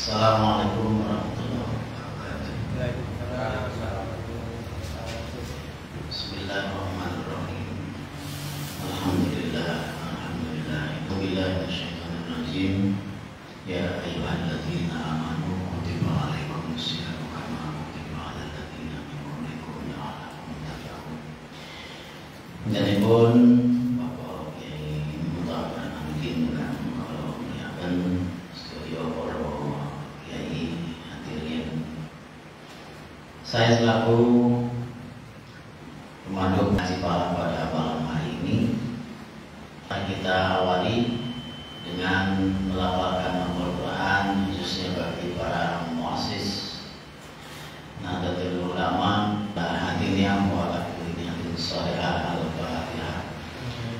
Assalamualaikum warahmatullahi wabarakatuh. Bismillahirrahmanirrahim. Alhamdulillah, alhamdulillah. Billahi minasyaitonir rajim. Ya ayyuhalladzina amanu kutiba alaikumusyamu kama kutiba alal ladzina min qablikum la'allakum tattaqun. Panjenenganipun Bapak Kyai Muhammad Amin kalau menyiapkan studio para Kyai hadirin. Saya selaku pemandu ngaji malam pada malam hari ini, kita awali dengan melafalkan Al-Quran khususnya bagi para muassis Nahdlatul Ulama hadirin wa hadirin salihah al-Fatihah.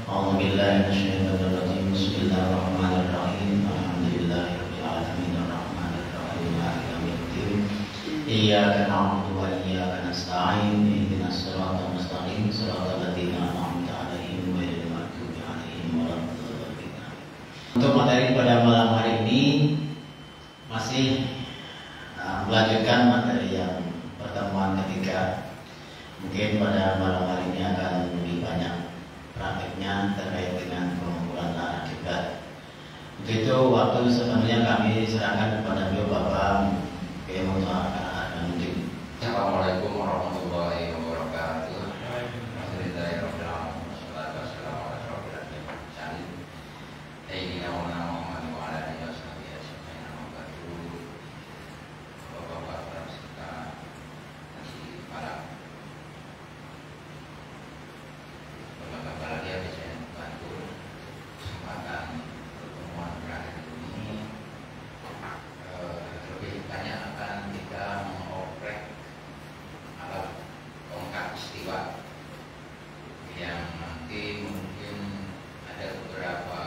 A'udzubillahi minasyaitonir rajim. Bismillahirrahmanirrahim. Alhamdulillahirabbil alamin arrahmanir rahim maliki yaumiddin. Iyyaka na'budu wa iyyaka nasta'in. Ihdinas siratal mustaqim siratal ladzina an'amta 'alaihim ghairil maghdubi 'alaihim waladdallin. Untuk materi pada malam hari ini masih melanjutkan materi yang pertemuan ketiga. Mungkin pada malam hari ini akan lebih banyak prakteknya terkait dengan pengukuran arah kiblat. Untuk itu waktu sepenuhnya kami serahkan kepada beliau Bapak Kyai Muhammad Amin. Assalamualaikum warahmatullahi wabarakatuh. Yang nanti mungkin ada beberapa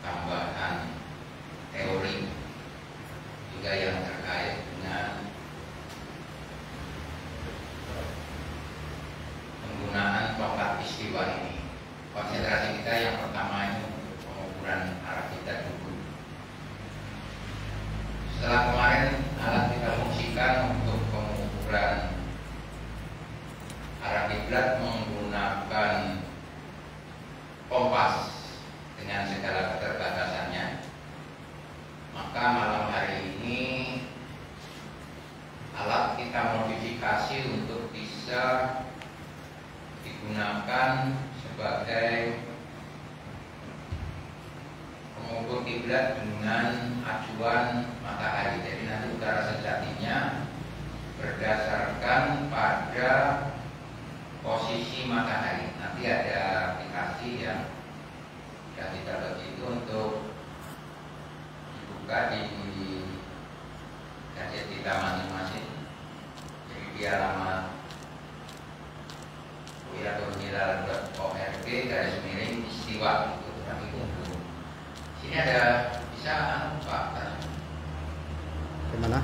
tambahan teori juga yang terkait dengan penggunaan tongkat istiwa ini. Konsentrasi kita yang pertama ini untuk pengukuran arah kita dulu. Setelah kemarin alat kita fungsikan untuk pengukuran arah kiblat menggunakan kompas dengan segala keterbatasannya. Maka malam hari ini alat kita modifikasi untuk bisa digunakan sebagai pengukur kiblat dengan acuan matahari. Jadi nanti utara sejatinya berdasarkan pada posisi matahari. Nanti ada aplikasi yang sudah kita buat itu untuk dibuka di gadget kita masing-masing. Jadi di alamat wiratunhilal.org/istiwa itu kami tunggu. Sini ada bisa Pak. Gimana?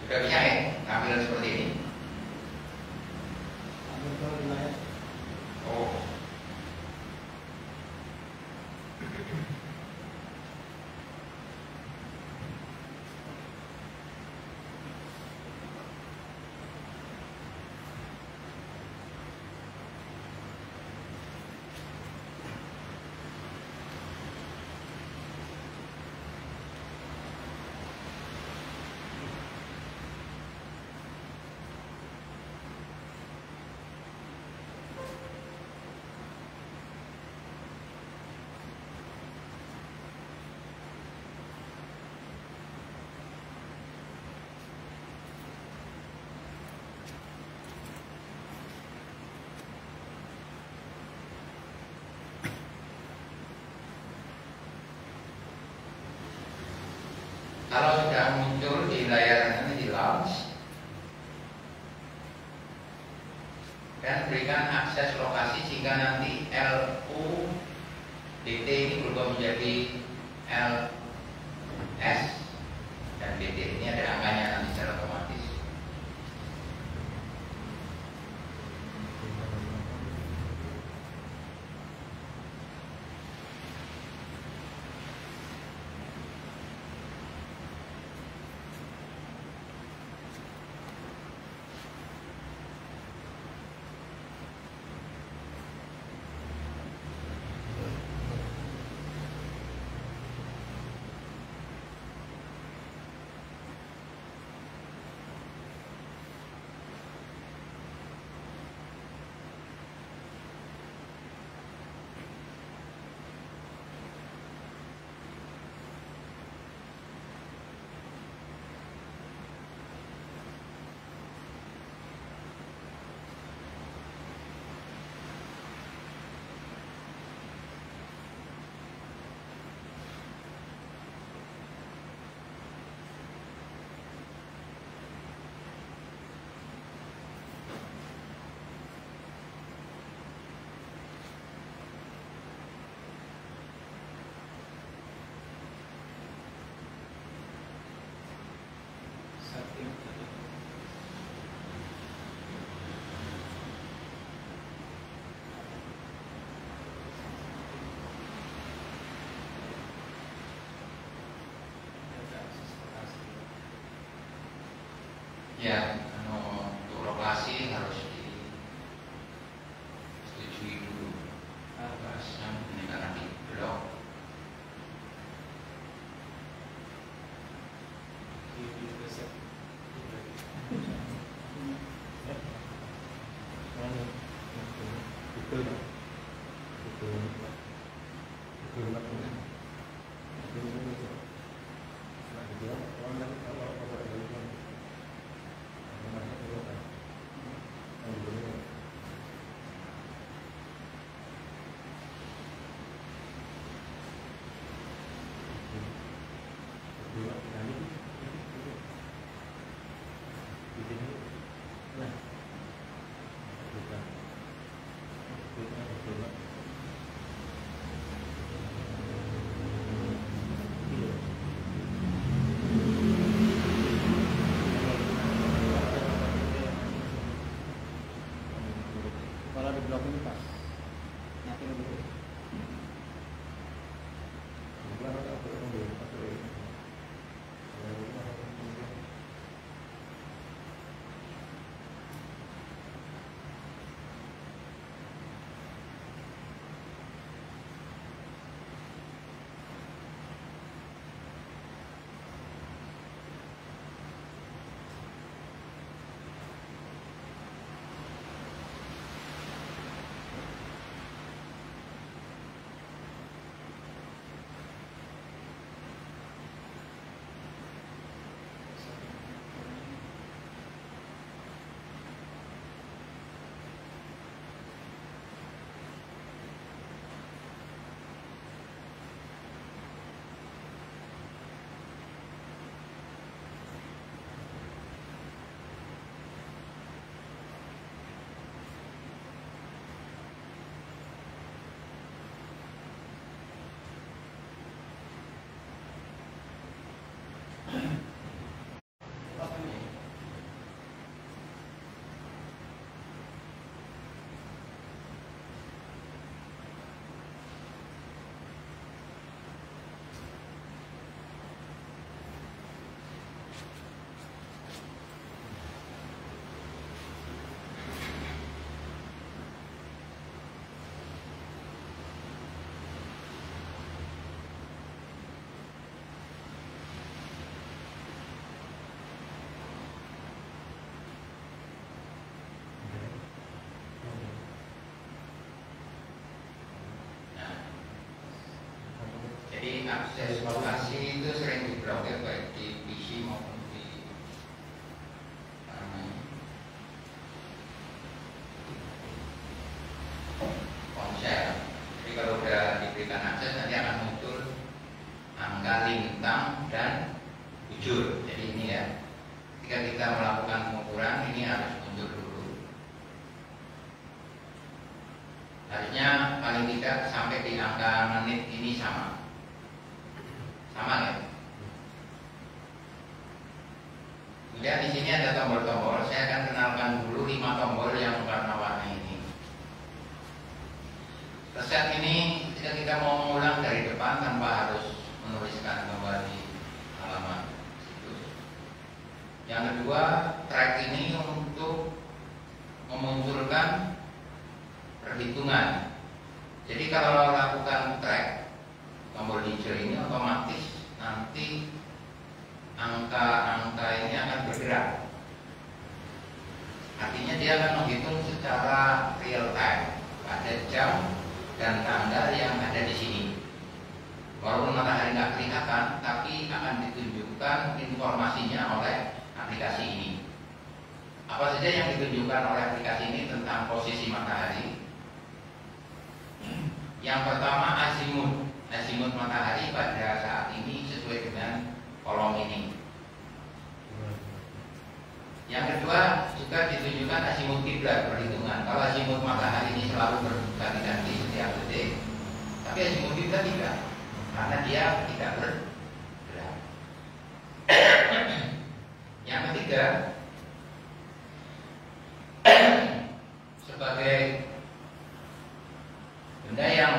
Sudah bisa ya tampilan seperti ini. Oh. Kalau sudah muncul di layar nanti di launch dan berikan akses lokasi sehingga nanti LUDT ini berubah menjadi LS dan DT ini ada angkanya nanti secara otomatis. Ya, untuk lokasi harus disetujui dulu. Bahasnya ini karena di blok. Kalau di blok ini pas, nyati dulu. Jadi akses lokasi itu sering diblokir baik di PC maupun di ponsel. Jadi kalau sudah diberikan akses nanti akan muncul angka lintang dan jujur. Jadi ini ya, ketika kita melakukan pengukuran ini harus mundur dulu. Harusnya paling tidak sampai di angka menit ini sama ya. Kemudian di sini ada tombol-tombol. Saya akan kenalkan dulu 5 tombol yang warna-warni ini. Resep ini ketika kita mau mengulang dari depan tanpa harus menuliskan kembali halaman situs. Yang kedua, track ini untuk memunculkan perhitungan. Jadi kalau lakukan track tombol hijau ini otomatis nanti angka-angka ini akan bergerak. Artinya dia akan menghitung secara real time pada jam dan tanggal yang ada di sini. Walaupun matahari nggak kelihatan, tapi akan ditunjukkan informasinya oleh aplikasi ini. Apa saja yang ditunjukkan oleh aplikasi ini tentang posisi matahari? Yang pertama azimut. Azimut matahari pada saat ini sesuai dengan kolom ini. Yang kedua juga ditunjukkan azimut kiblat perhitungan. Kalau azimut matahari ini selalu berganti-ganti setiap detik, tapi azimut kiblat tidak, karena dia tidak bergerak. Yang ketiga, sebagai benda yang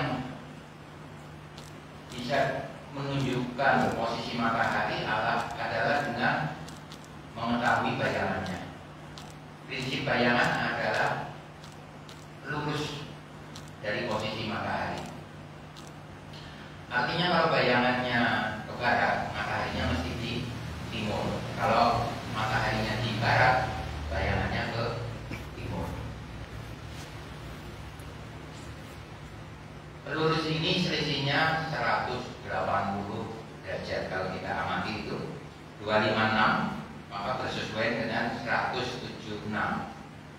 bisa menunjukkan posisi matahari adalah dengan mengetahui bayangannya. Prinsip bayangan adalah lurus dari posisi matahari. Artinya kalau bayangannya ke barat, mataharinya mesti di timur. Kalau mataharinya di barat, bayangannya ke timur. Lurus ini selisihnya 180 derajat. Kalau kita amati itu 256, maka bersesuaian dengan 176.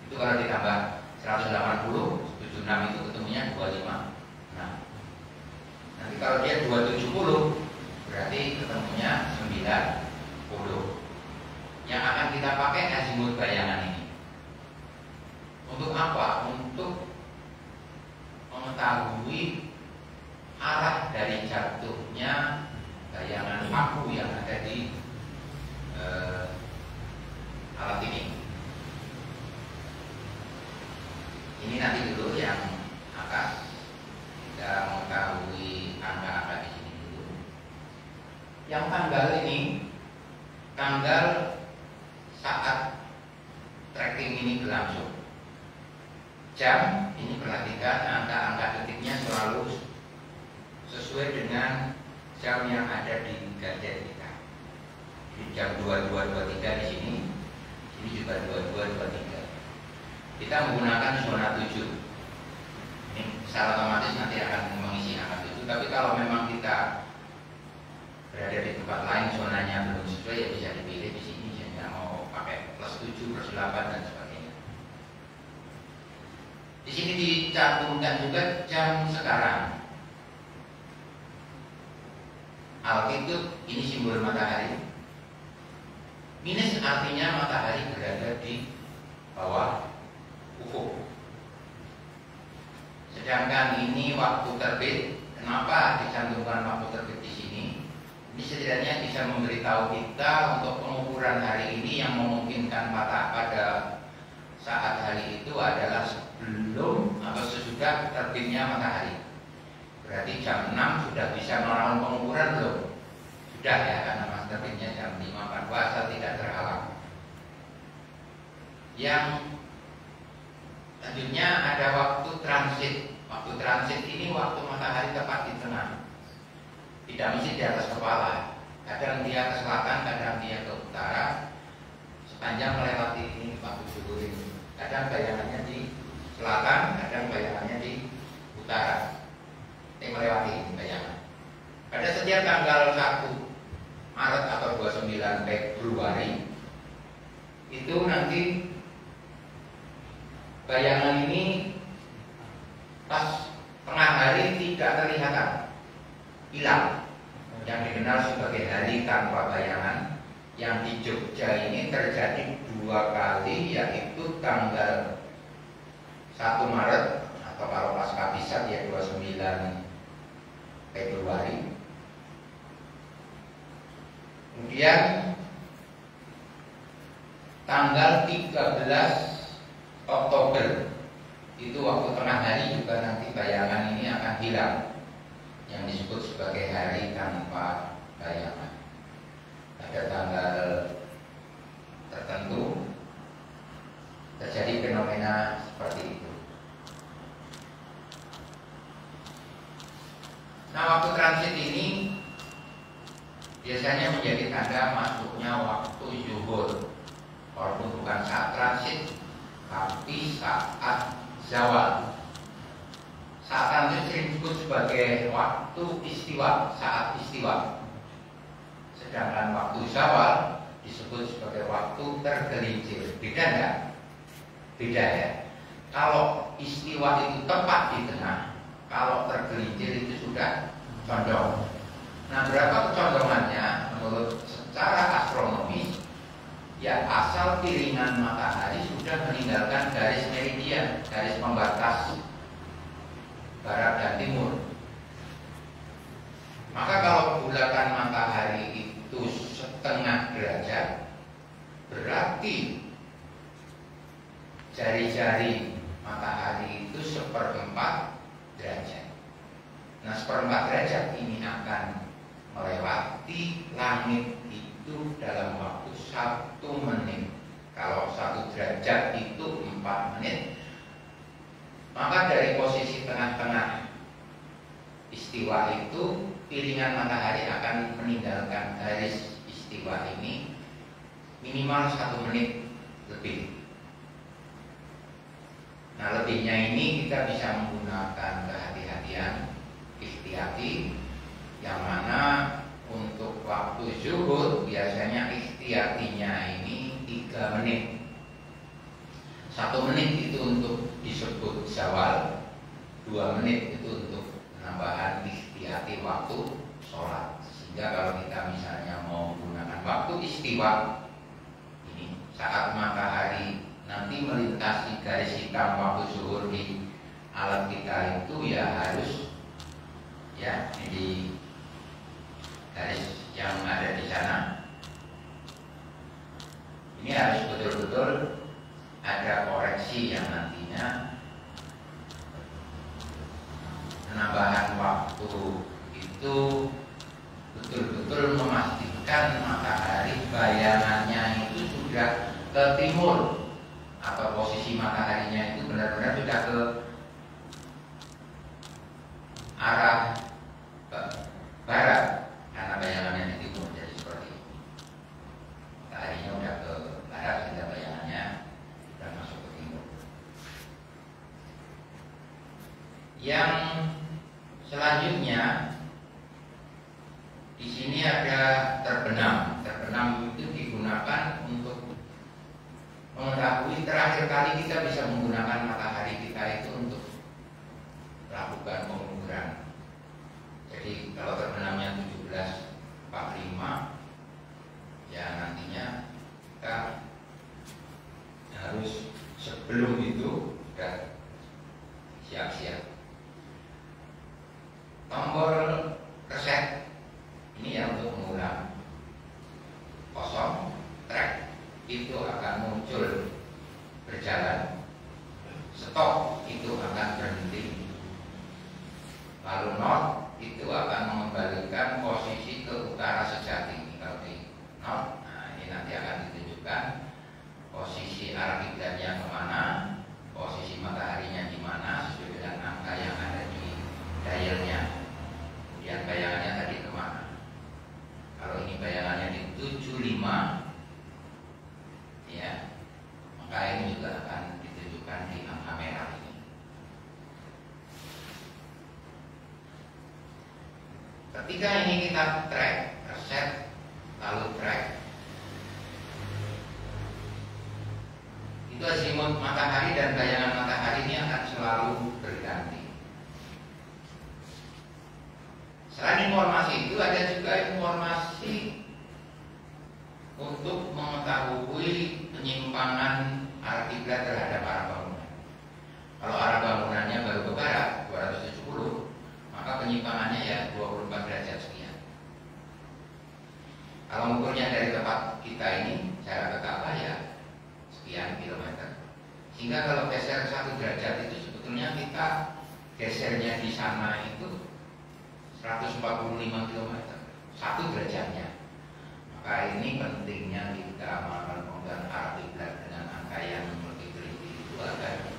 Itu kalau ditambah 180, 76 itu ketemunya 256. Nanti kalau dia 270, berarti ketemunya 90. Yang akan kita pakai azimut bayangan ini. Untuk apa? Untuk mengetahui arah dari jatuhnya bayangan paku yang ada di alat ini. Ini nanti dulu yang akan kita mengetahui angka-angka di sini dulu. Yang tanggal ini, tanggal saat tracking ini berlangsung. Jam ini perhatikan angka-angka detiknya selalu sesuai dengan jam yang ada di gadget kita. Jadi jam 22.23 di sini juga 22.23. Kita menggunakan zona 7. Ini secara otomatis nanti akan mengisi angka 7. Tapi kalau memang kita berada di tempat lain zonanya belum sesuai, ya bisa dipilih di sini. Saya mau pakai plus 7, plus 8 dan sebagainya. Di sini dicantumkan juga jam sekarang. Altitude ini simbol matahari. Minus artinya matahari berada di bawah ufuk. Sedangkan ini waktu terbit. Kenapa dicantumkan waktu terbit di sini? Ini setidaknya bisa memberitahu kita untuk pengukuran hari ini yang memungkinkan pada saat hari itu adalah sebelum atau sesudah terbitnya matahari. Berarti jam 6 sudah bisa melakukan pengukuran belum? Sudah ya, karena mas terbitnya jam 5 puasa tidak terhalang. Yang selanjutnya ada waktu transit. Waktu transit ini waktu matahari tepat di tengah. Tidak mesti di atas kepala. Kadang dia ke selatan, kadang dia ke utara. Sepanjang melewati ini waktu subuh ini. Kadang bayangannya di selatan, kadang bayangannya di utara. Melewati bayangan. Pada setiap tanggal 1 Maret atau 29 Februari itu nanti bayangan ini pas tengah hari tidak kelihatan, hilang. Yang dikenal sebagai hari tanpa bayangan yang di Jogja ini terjadi 2 kali, yaitu tanggal 1 Maret atau kalau pasca bisa ya 29 Februari. Kemudian tanggal 13 Oktober itu waktu tengah hari juga nanti bayangan ini akan hilang, yang disebut sebagai hari tanpa bayangan. Ada tanggal tertentu terjadi fenomena seperti itu. Nah, waktu transit ini biasanya menjadi tanda masuknya waktu zuhur, walaupun bukan saat transit, tapi saat zawal. Saat transit sering disebut sebagai waktu istiwa, saat istiwa. Sedangkan waktu zawal disebut sebagai waktu tergelincir. Beda enggak? Beda ya. Kalau istiwa itu tepat di tengah, kalau tergelincir itu sudah condong. Nah, berapa kecondongannya menurut secara astronomis? Ya, asal piringan matahari sudah meninggalkan garis meridian, garis pembatas barat dan timur. Maka kalau bulatan matahari itu setengah derajat, berarti jari-jari matahari itu 1/4 derajat. Nah, 1/4 derajat ini akan melewati langit itu dalam waktu 1 menit. Kalau 1 derajat itu 4 menit, maka dari posisi tengah-tengah istiwa itu piringan matahari akan meninggalkan garis istiwa ini minimal 1 menit lebih. Nah, lebihnya ini kita bisa menggunakan kehati-hatian, ihtiyati, yang mana untuk waktu zuhur biasanya ihtiyatinya ini 3 menit. 1 menit itu untuk disebut zawal, 2 menit itu untuk penambahan ihtiyati waktu sholat. Sehingga kalau kita misalnya mau menggunakan waktu istiwa ini saat matahari nanti melintasi garis hitam waktu zuhur di alat kita itu ya harus ya di garis yang ada di sana ini harus betul-betul ada koreksi yang nantinya penambahan waktu itu betul-betul memastikan matahari bayangannya itu sudah ke timur atau posisi mataharinya itu benar-benar sudah ke arah barat karena bayangannya di timur, jadi seperti itu. Mataharinya udah ke barat sehingga bayangannya sudah masuk ke timur. Yang selanjutnya di sini ada terbenam. Terbenam itu digunakan untuk mengetahui terakhir kali kita bisa menggunakan matahari kita itu untuk melakukan pengukuran. Jadi kalau terbenamnya 17.45, ya nantinya kita harus sebelum itu sudah siap-siap. Tombol reset ini ya untuk mengulang. Kosong, track itu akan muncul berjalan. Stop itu akan berhenti. Lalu not itu akan mengembalikan posisi ke utara sejati. Kalau di not, nah ini nanti akan ditunjukkan posisi arah kiblatnya kemana, posisi mataharinya di mana sesuai dengan angka yang ada di dialnya. Kemudian bayangannya tadi kemana? Kalau ini bayangannya di 75, ya, maka ini juga akan ditunjukkan di angka merah ini. Ketika ini kita track, reset, lalu track, itu azimut matahari dan bayangan matahari ini akan selalu berganti. Selain informasi itu ada juga informasi penyimpangannya ya 24 derajat sekian. Kalau mengukurnya dari tempat kita ini jarak ke Ka'bah ya sekian kilometer. Sehingga kalau geser 1 derajat itu sebetulnya kita gesernya di sana itu 145 km 1 derajatnya. Maka ini pentingnya kita melakukan pemegang arah kiblat dengan angka yang lebih teliti itu agar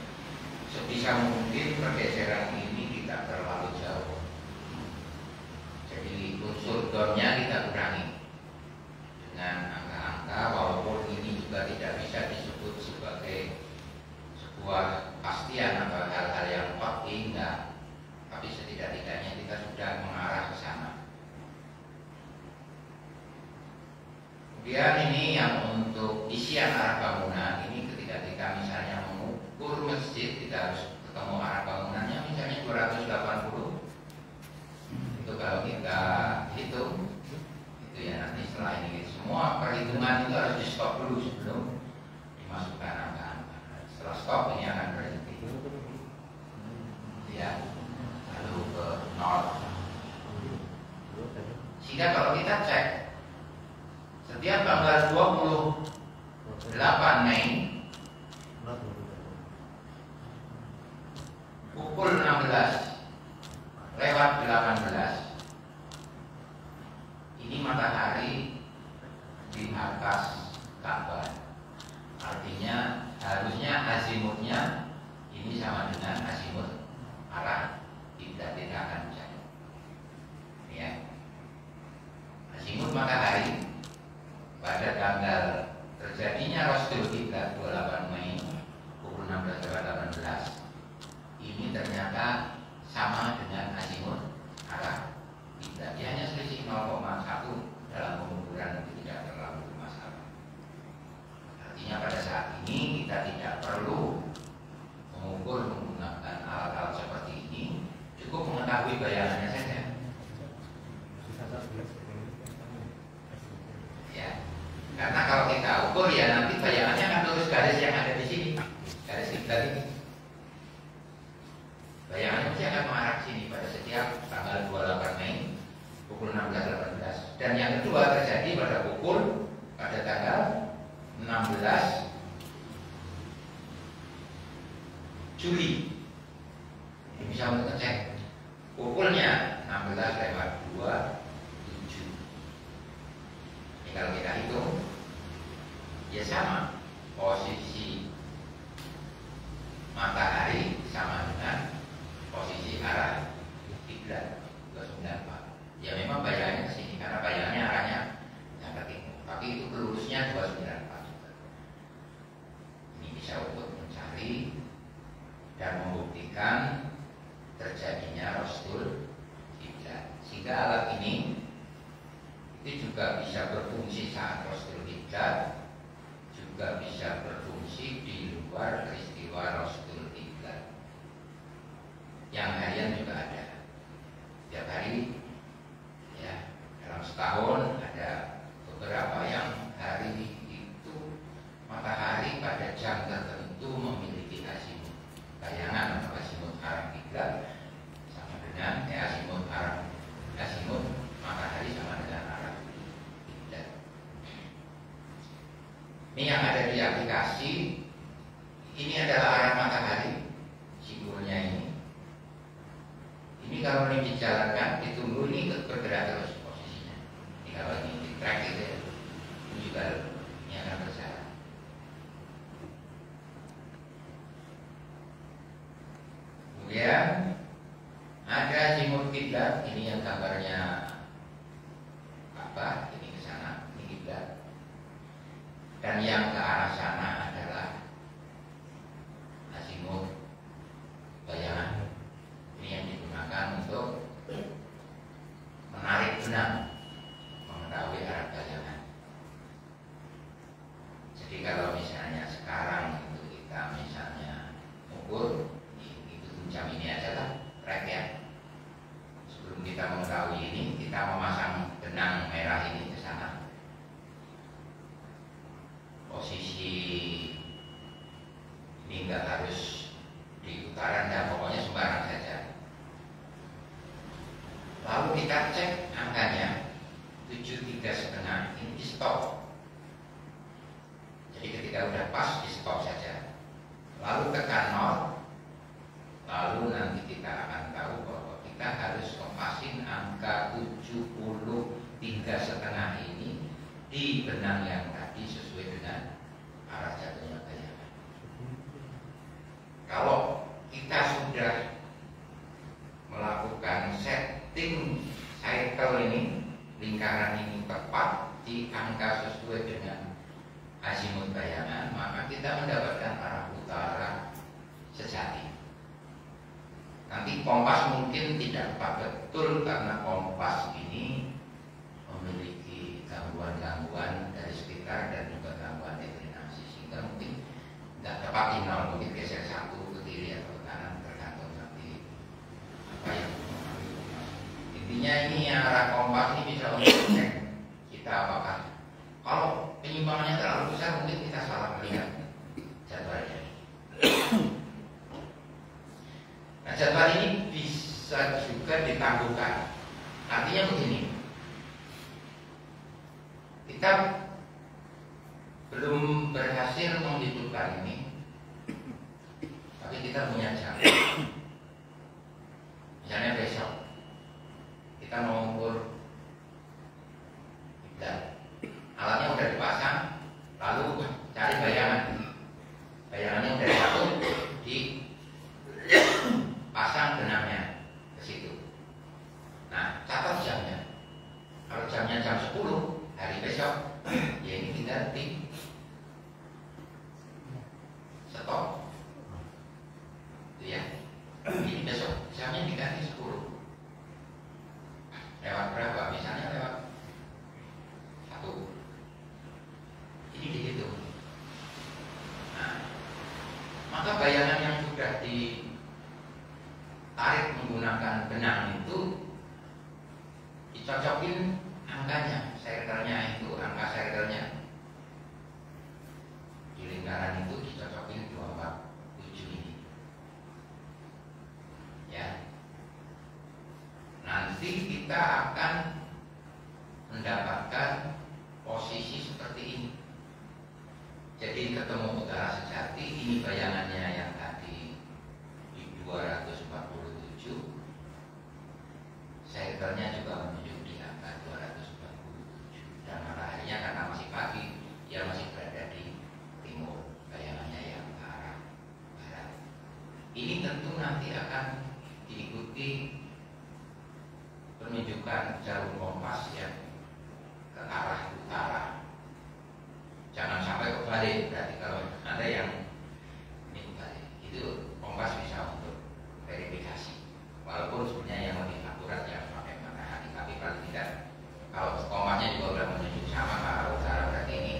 sebisa mungkin pergeseran ini tidak terlalu jauh. Jadi unsur domnya kita kurangi dengan angka-angka, walaupun ini juga tidak bisa disebut sebagai sebuah pastian atau hal-hal yang pasti, enggak. Tapi setidak-tidaknya kita sudah mengarah ke sana. Kemudian ini yang untuk isian arah bangunan, ini ketika kita misalnya mengukur masjid, kita harus ketemu arah bangunannya misalnya 280. Itu kalau kita hitung, itu ya nanti setelah ini semua perhitungan itu harus di stop dulu sebelum dimasukkan angka-angka. Setelah stop ini akan berhenti. Ya, lalu ke 0. Sehingga kalau kita cek setiap tanggal 28 Mei pukul 16:18 ini matahari di atas Ka'bah. Artinya harusnya azimutnya ini sama dengan azimut arah kiblat, tidak akan jauh. Ya. Azimut matahari pada tanggal terjadinya Rasul Kiblat 28 Mei pukul 16:18 ini ternyata sama dengan azimut arah kiblat. Dia hanya selisih 0,1 dalam pengukuran, itu tidak terlalu bermasalah. Artinya pada saat ini kita tidak perlu mengukur menggunakan alat-alat seperti ini, cukup mengetahui bayangannya saja. Ya. Karena kalau kita ukur ya nanti bayangannya akan lurus garis yang ada di sini, garis kiblat ini. Bayangannya mesti akan mengarah ke sini pada setiap tanggal 28 Mei pukul 16:18. Dan yang kedua terjadi pada tanggal 16 Juli. Ini bisa untuk ngecek pukulnya 16:27. Ini kalau kita hitung ya sama, posisi matahari sama dengan posisi arah kiblat 294. Ya memang bayangannya ke sini karena bayangannya arahnya yang ke timur, tapi itu lurusnya 294 juga. Ini bisa untuk mencari dan membuktikan terjadinya Rasul kiblat. Sehingga alat ini itu juga bisa berfungsi saat Rasul kiblat, juga bisa berfungsi di luar peristiwa Rasul kiblat. Yang harian juga ada. Tiap hari ya, dalam setahun ada beberapa yang hari itu matahari pada jam tertentu memiliki azimut bayangan atau azimut arah kiblat sama dengan azimut matahari sama dengan arah kiblat. Ini yang ada di aplikasi. Ini adalah arah matahari, simbolnya ini. Ini kalau ini dijalankan, ditunggu ini bergerak terus posisinya. Ini kalau ini di track gitu ya, ini juga ini akan berjalan. Kemudian ada azimut kiblat, ini yang gambarnya apa? Ini ke sana, ini kiblat. Dan yang ke arah sana adalah azimut bayangan. Ini yang digunakan untuk menarik benang, mengetahui arah bayangan. Jadi kalau misalnya sekarang itu kita misalnya ukur, itu jam ini adalah track ya. Sebelum kita mengetahui ini, kita memasang benang merah ini ke sana. Posisi Lalu kita cek angkanya 73,5 ini di stop. Jadi ketika udah pas di stop saja. Lalu tekan 0. Lalu nanti kita akan tahu bahwa kita harus kompasin angka 73,5 ini di benang yang tadi sesuai dengan arah jatuhnya bayangan. Kalau kita sudah melakukan setting cycle ini, lingkaran ini tepat di angka sesuai dengan azimut bayangan, maka kita mendapatkan arah utara sejati. Nanti kompas mungkin tidak tepat betul karena kompas ini memiliki gangguan-gangguan dari sekitar dan juga gangguan deklinasi, sehingga mungkin tidak tepat di 0, mungkin geser 1 ke kiri atau ke kanan, tergantung nanti apa yang intinya ini arah kompas ini bisa untuk cek kita apakah kalau penyimpangannya terlalu besar mungkin kita salah melihat jadwalnya. Nah, jadwal ini bisa juga ditangguhkan. Artinya begini, kita belum berhasil menghidupkan ini, tapi kita punya jam. Misalnya besok kita mau ukur kiblat, alatnya udah dipasang, lalu cari bayangan. Bayangannya udah satu, dipasang benangnya ke situ. Nah, catat jamnya. Kalau jamnya jam 10 hari besok, ya ini kita di stop. Itu ya. Ini besok jamnya diganti 10. Lewat berapa? Misalnya lewat 1. Ini begitu. Nah, maka bayangan yang sudah ditarik menggunakan benang itu dicocokin angkanya, circle-nya itu, angka circle-nya di lingkaran itu dicocokin 247 ini. Ya. Nanti kita akan mendapatkan posisi seperti ini. Jadi ketemu utara sejati, ini bayangannya yang tadi di 247. Circle-nya juga menunjuk di angka 247. Dan mataharinya karena masih pagi, dia masih berada di timur, bayangannya yang ke arah barat. Ini tentu nanti akan diikuti penunjukan jalur kompas yang ke arah utara. Jangan sampai kebalik, berarti kalau ada yang ini kebalik, itu kompas bisa untuk verifikasi. Walaupun sebenarnya yang lebih akurat ya pakai matahari, tapi paling tidak kalau kompasnya juga sudah menunjuk sama ke arah utara, berarti ini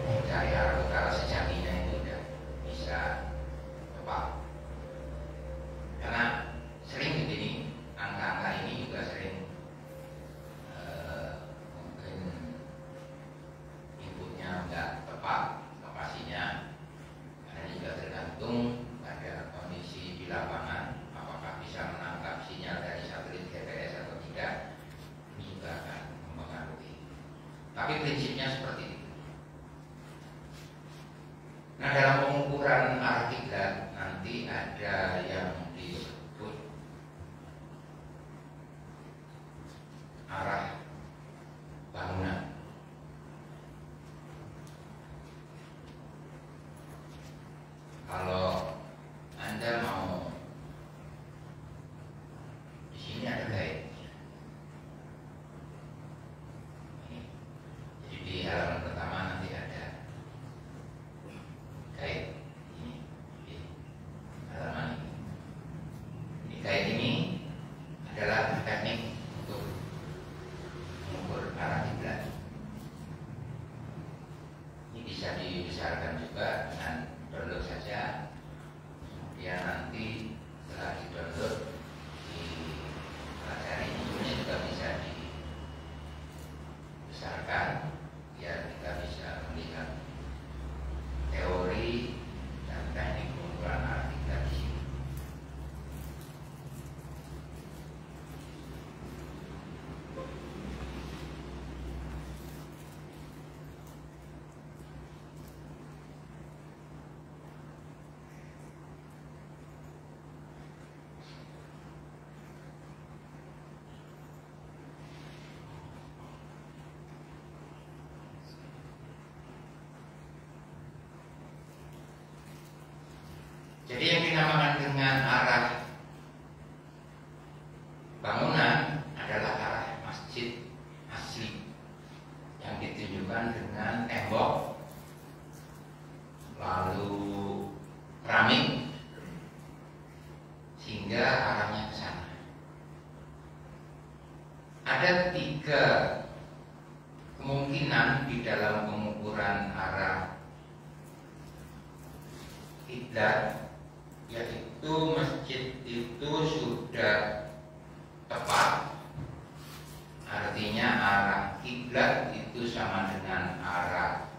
mencari arah utara sejatinya itu sudah bisa tepat. Karena sering begini, angka-angka ini juga sering mungkin inputnya enggak tepat lokasinya, karena juga tergantung pada kondisi di lapangan, apakah bisa menangkap sinyal dari satelit GPS atau tidak, ini juga akan mempengaruhi. Tapi prinsipnya seperti itu. Nah, dalam pengukuran arah kiblat nanti ada yang disebut arah bangunan. Kalau Anda mau, di sini ada guide. Jadi di halaman pertama nanti ada guide ini di halaman ini. Di guide ini adalah teknik untuk mengukur arah kiblat. Ini bisa dibesarkan juga dengan download saja. Kemudian nanti setelah di download dipelajari, ini juga bisa dibesarkan biar kita bisa melihat teori dan teknik pengukuran arah kiblat di sini. Jadi yang dinamakan dengan arah bangunan adalah arah masjid asli yang ditunjukkan dengan tembok lalu keramik sehingga arahnya ke sana. Ada 3 kemungkinan di dalam pengukuran arah kiblat, yaitu masjid itu sudah tepat, artinya arah kiblat itu sama dengan arah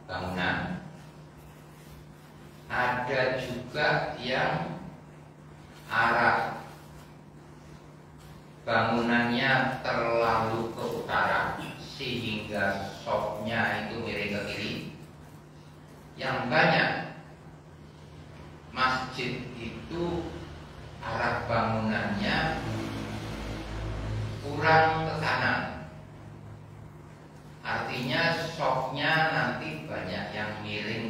bangunan. Ada juga yang arah bangunannya terlalu ke utara sehingga shopnya itu miring ke kiri. Yang banyak masjid itu arah bangunannya kurang ke kanan, artinya shopnya nanti banyak yang miring